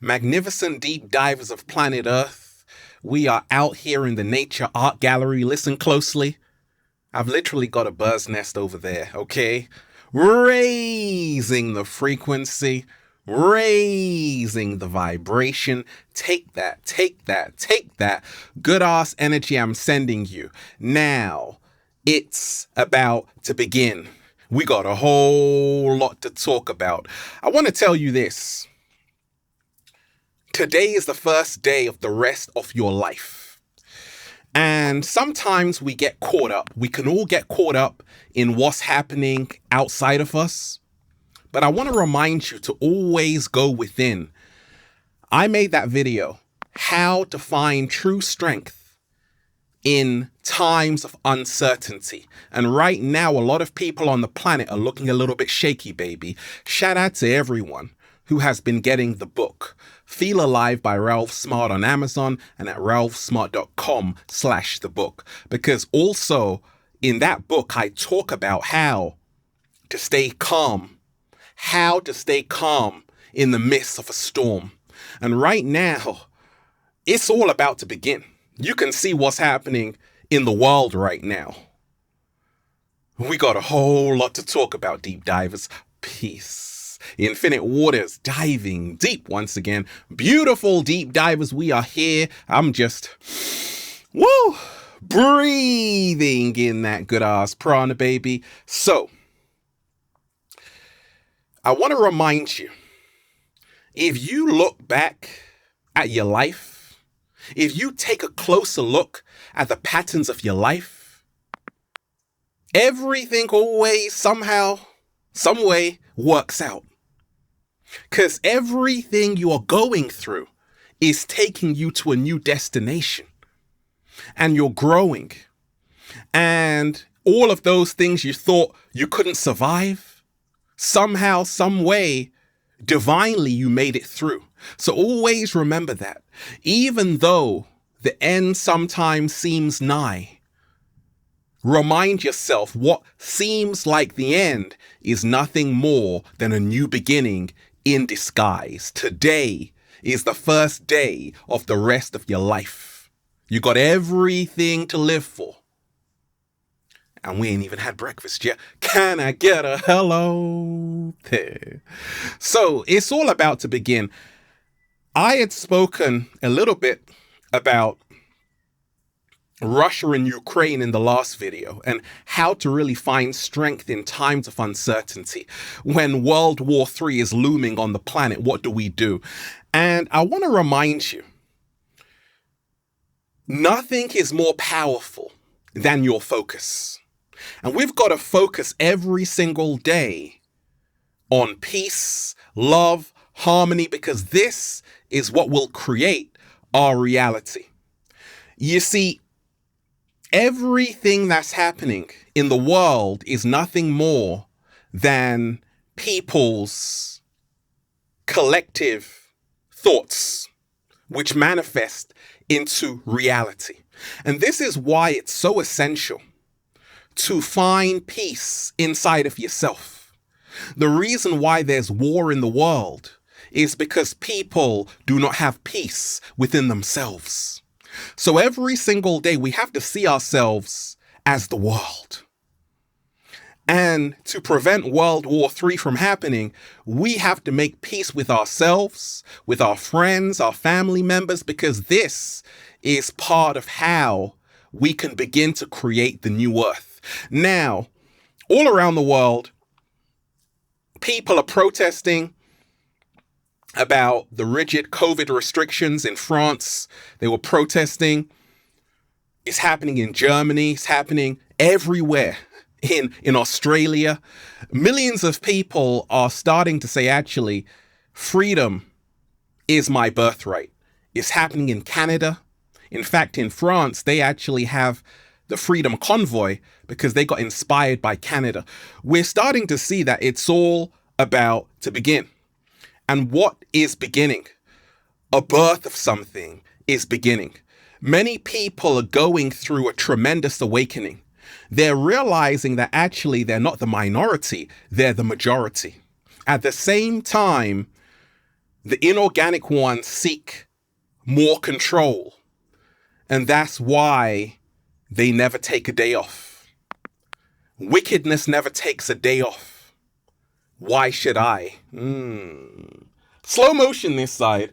Magnificent deep divers of planet Earth. We are out here in the Nature Art Gallery. Listen closely. I've literally got a bird's nest over there, okay? Raising the frequency, raising the vibration. Take that, take that, take that. Good ass energy I'm sending you. Now, it's about to begin. We got a whole lot to talk about. I want to tell you this. Today is the first day of the rest of your life. And sometimes we get caught up. We can all get caught up in what's happening outside of us. But I want to remind you to always go within. I made that video, how to find true strength in times of uncertainty. And right now, a lot of people on the planet are looking a little bit shaky, baby. Shout out to everyone who has been getting the book, Feel Alive by Ralph Smart on Amazon and at ralphsmart.com/the book. Because also in that book, I talk about how to stay calm in the midst of a storm. And right now, it's all about to begin. You can see what's happening in the world right now. We got a whole lot to talk about, deep divers. Peace. Infinite waters, diving deep once again. Beautiful deep divers, we are here. I'm just, breathing in that good ass prana, baby. So, I want to remind you, if you look back at your life, if you take a closer look at the patterns of your life, everything always somehow, some way works out. Because everything you are going through is taking you to a new destination. And you're growing. And all of those things you thought you couldn't survive, somehow, some way, divinely you made it through. So always remember that. Even though the end sometimes seems nigh, remind yourself what seems like the end is nothing more than a new beginning in disguise. Today is the first day of the rest of your life. You got everything to live for. And we ain't even had breakfast yet. Can I get a hello there? So it's all about to begin. I had spoken a little bit about Russia and Ukraine in the last video and how to really find strength in times of uncertainty. When World War III is looming on the planet, what do we do? And I want to remind you, nothing is more powerful than your focus. And we've got to focus every single day on peace, love, harmony, because this is what will create our reality. You see, everything that's happening in the world is nothing more than people's collective thoughts, which manifest into reality. And this is why it's so essential to find peace inside of yourself. The reason why there's war in the world is because people do not have peace within themselves. So every single day we have to see ourselves as the world. And to prevent World War III from happening, we have to make peace with ourselves, with our friends, our family members, because this is part of how we can begin to create the new earth. Now, all around the world, people are protesting about the rigid COVID restrictions in France. They were protesting. It's happening in Germany. It's happening everywhere in Australia. Millions of people are starting to say, actually, freedom is my birthright. It's happening in Canada. In fact, in France, they actually have the Freedom Convoy because they got inspired by Canada. We're starting to see that it's all about to begin. And what is beginning? A birth of something is beginning. Many people are going through a tremendous awakening. They're realizing that actually they're not the minority, they're the majority. At the same time, The inorganic ones seek more control. And that's why they never take a day off. Wickedness never takes a day off. Why should I? Slow motion this side.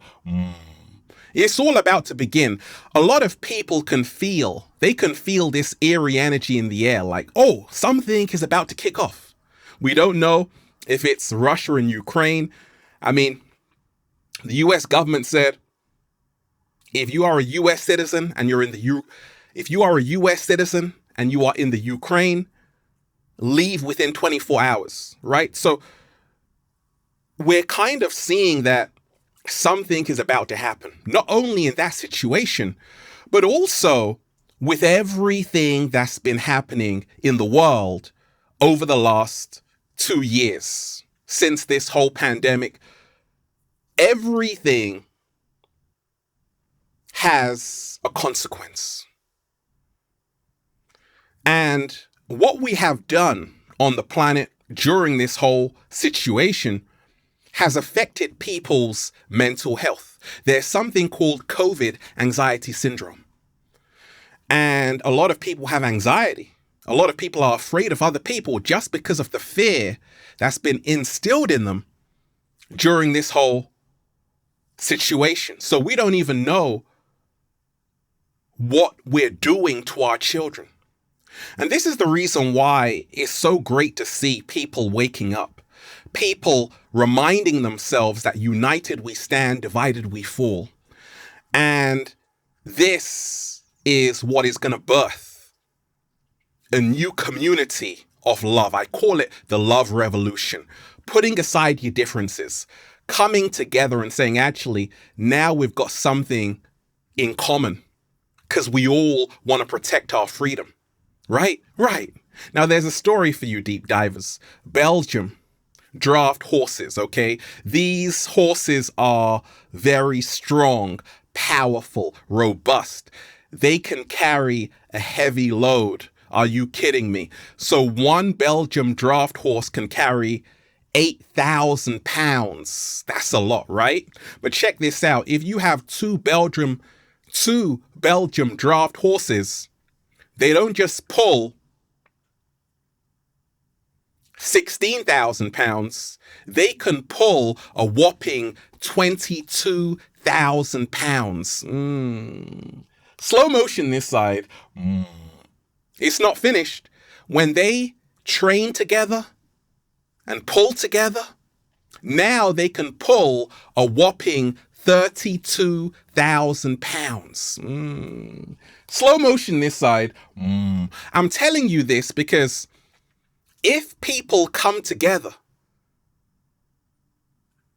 It's all about to begin. A lot of people can feel this eerie energy in the air, like, oh, something is about to kick off. We don't know if it's Russia and Ukraine. I mean, the US government said, if you are a US citizen and you're in if you are a US citizen and you are in the Ukraine, leave within 24 hours, right? So we're kind of seeing that something is about to happen, not only in that situation, but also with everything that's been happening in the world over the last 2 years since this whole pandemic. Everything has a consequence. And what we have done on the planet during this whole situation has affected people's mental health. There's something called COVID anxiety syndrome. And a lot of people have anxiety. A lot of people are afraid of other people just because of the fear that's been instilled in them during this whole situation. So we don't even know what we're doing to our children. And this is the reason why it's so great to see people waking up. People reminding themselves that united we stand, divided we fall. And this is what is going to birth a new community of love. I call it the love revolution. Putting aside your differences, coming together and saying, actually, now we've got something in common because we all want to protect our freedom. Right? Right. Now, there's a story for you, deep divers. Belgium draft horses, okay? These horses are very strong, powerful, robust. They can carry a heavy load. Are you kidding me? So one Belgium draft horse can carry 8,000 pounds. That's a lot, right? But check this out. If you have two Belgium draft horses, they don't just pull 16,000 pounds. They can pull a whopping 22,000 pounds. Slow motion this side. It's not finished. When they train together and pull together, now they can pull a whopping 32,000 pounds. Slow motion this side. I'm telling you this because if people come together,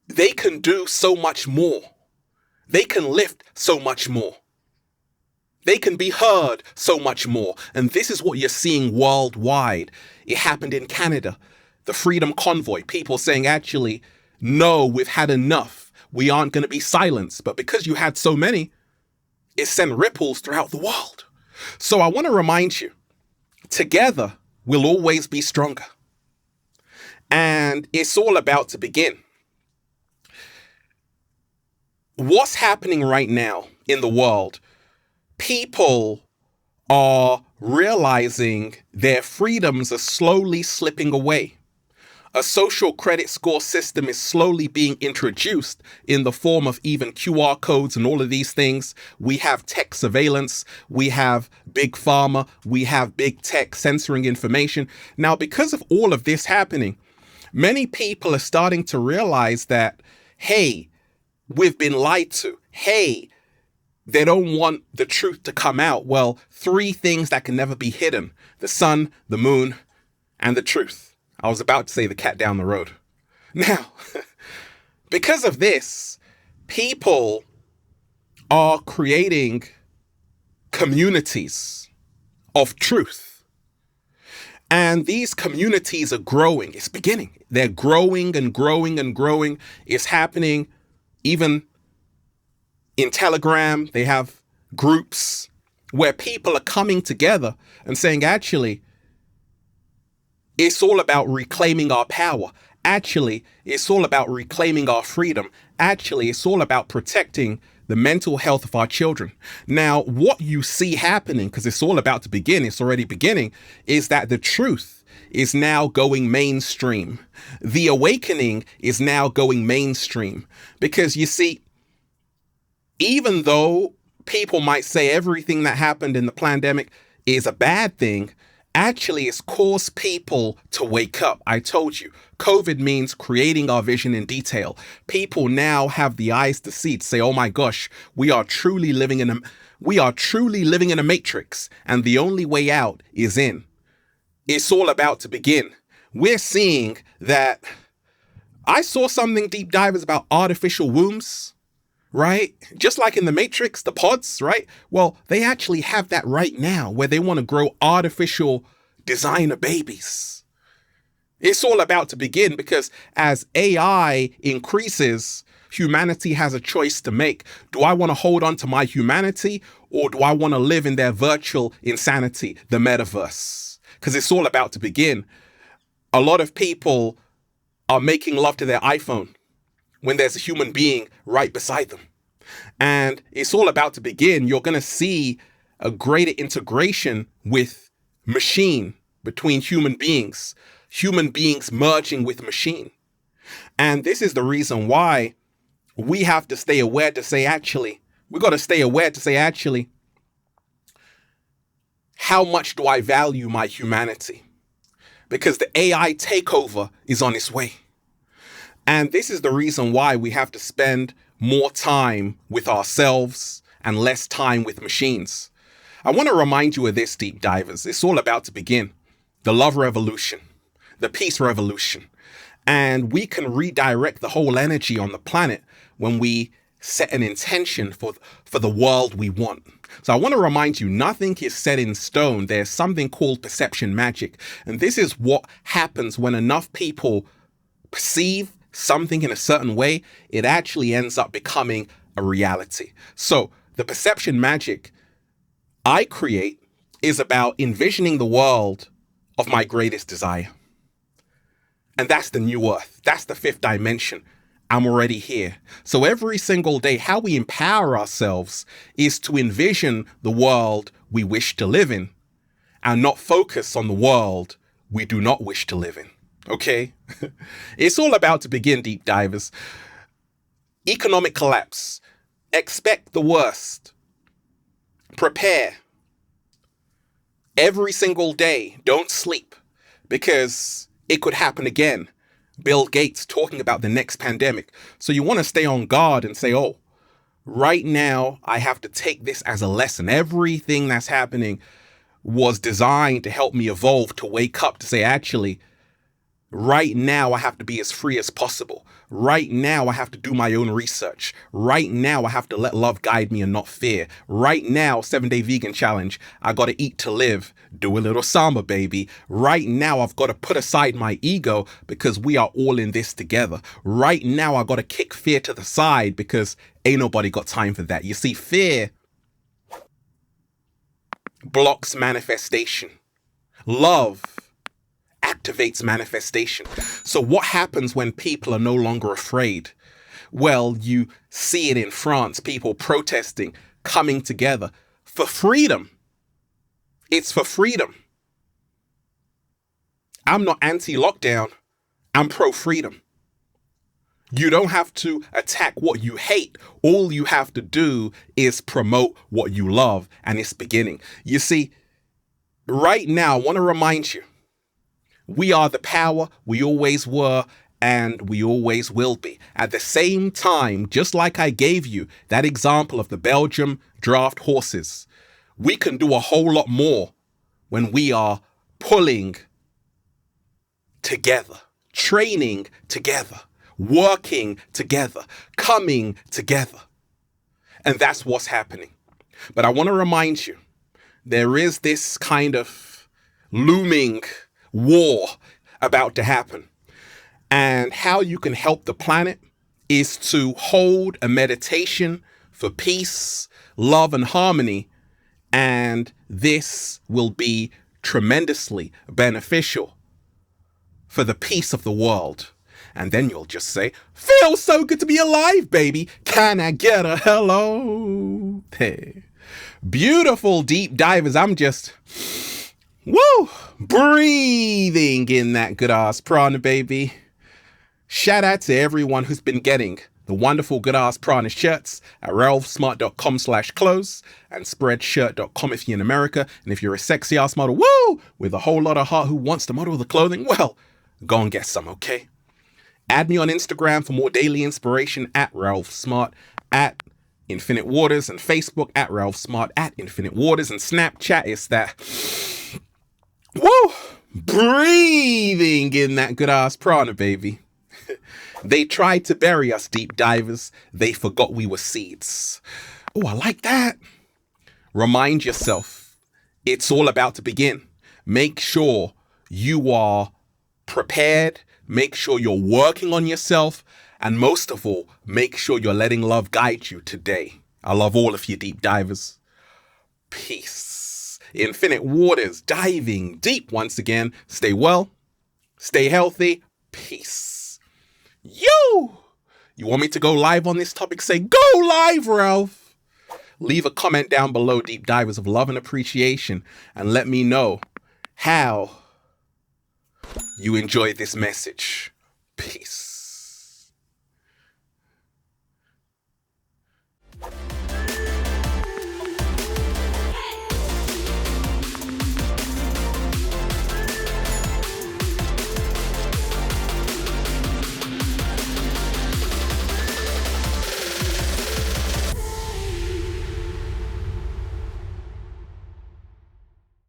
they can do so much more. They can lift so much more. They can be heard so much more. And this is what you're seeing worldwide. It happened in Canada. The Freedom Convoy, people saying, actually, no, we've had enough. We aren't going to be silenced. But because you had so many, it sent ripples throughout the world. So I want to remind you, together, we'll always be stronger. And it's all about to begin. What's happening right now in the world? People are realizing their freedoms are slowly slipping away. A social credit score system is slowly being introduced in the form of even QR codes and all of these things. We have tech surveillance. We have big pharma. We have big tech censoring information. Now, because of all of this happening, many people are starting to realize that, hey, we've been lied to. Hey, they don't want the truth to come out. Well, 3 things that can never be hidden: the sun, the moon, and the truth. I was about to say the cat down the road. Now, because of this, people are creating communities of truth. And these communities are growing. It's beginning. They're growing and growing and growing. It's happening even in Telegram. They have groups where people are coming together and saying, actually, it's all about reclaiming our power. Actually, it's all about reclaiming our freedom. actually it's all about protecting the mental health of our children. Now, what you see happening, because it's all about to begin, it's already beginning, is that the truth is now going mainstream. The awakening is now going mainstream. Because you see, even though people might say everything that happened in the pandemic is a bad thing, actually it's caused people to wake up. I told you, COVID means creating our vision in detail. People now have the eyes to see, to say, oh my gosh, we are truly living in a matrix, and the only way out is in. It's all about to begin. We're seeing that. I saw something, deep divers, about artificial wombs, right? Just like in the Matrix, the pods, right? Well, they actually have that right now, where they want to grow artificial designer babies. It's all about to begin, because as AI increases, humanity has a choice to make. Do I want to hold on to my humanity, or do I want to live in their virtual insanity, the metaverse? Because it's all about to begin. A lot of people are making love to their iPhone when there's a human being right beside them. And it's all about to begin. You're going to see a greater integration with machine, between human beings merging with machine. And this is the reason why we have to stay aware to say, actually, how much do I value my humanity? Because the AI takeover is on its way. And this is the reason why we have to spend more time with ourselves and less time with machines. I want to remind you of this, deep divers. It's all about to begin. The love revolution, the peace revolution. And we can redirect the whole energy on the planet when we set an intention for the world we want. So I want to remind you, nothing is set in stone. There's something called perception magic. And this is what happens when enough people perceive something in a certain way, it actually ends up becoming a reality. So the perception magic I create is about envisioning the world of my greatest desire. And that's the new earth. That's the fifth dimension. I'm already here. So every single day, how we empower ourselves is to envision the world we wish to live in and not focus on the world we do not wish to live in. Okay? It's all about to begin, deep divers. Economic collapse. Expect the worst. Prepare. Every single day, don't sleep, because it could happen again. Bill Gates talking about the next pandemic. So you want to stay on guard and say, oh, right now I have to take this as a lesson. Everything that's happening was designed to help me evolve, to wake up, to say, actually, right now I have to be as free as possible. Right now I have to do my own research. Right now I have to let love guide me and not fear. Right now, 7-day vegan challenge. I got to eat to live. Do a little samba, baby. Right now I've got to put aside my ego, because we are all in this together. Right now I got to kick fear to the side, because ain't nobody got time for that. You see, fear blocks manifestation. Love activates manifestation. So what happens when people are no longer afraid? Well, you see it in France, people protesting, coming together for freedom. It's for freedom. I'm not anti-lockdown. I'm pro-freedom. You don't have to attack what you hate. All you have to do is promote what you love, and it's beginning. You see, right now, I want to remind you, we are the power, we always were, and we always will be. At the same time, just like I gave you that example of the Belgium draft horses, we can do a whole lot more when we are pulling together, training together, working together, coming together. And that's what's happening. But I want to remind you, there is this kind of looming war about to happen. And how you can help the planet is to hold a meditation for peace, love, and harmony. And this will be tremendously beneficial for the peace of the world. And then you'll just say, feels so good to be alive, baby. Can I get a hello? Hey. Beautiful deep divers. I'm just, breathing in that good ass prana, baby. Shout out to everyone who's been getting the wonderful good ass prana shirts at ralphsmart.com/clothes and spreadshirt.com if you're in America. And if you're a sexy ass model, with a whole lot of heart who wants to model the clothing, well, go and get some, okay? Add me on Instagram for more daily inspiration at ralphsmart, at Infinite Waters, and Facebook at ralphsmart, at Infinite Waters, and Snapchat is that, breathing in that good ass prana, baby. They tried to bury us, deep divers. They forgot we were seeds. Oh, I like that. Remind yourself, it's all about to begin. Make sure you are prepared. Make sure you're working on yourself. And most of all, make sure you're letting love guide you today. I love all of you, deep divers. Peace. Infinite Waters, diving deep once again. Stay well. Stay healthy. Peace. You want me to go live on this topic? Say, go live, Ralph. Leave a comment down below, deep divers of love and appreciation, and let me know how you enjoyed this message. Peace.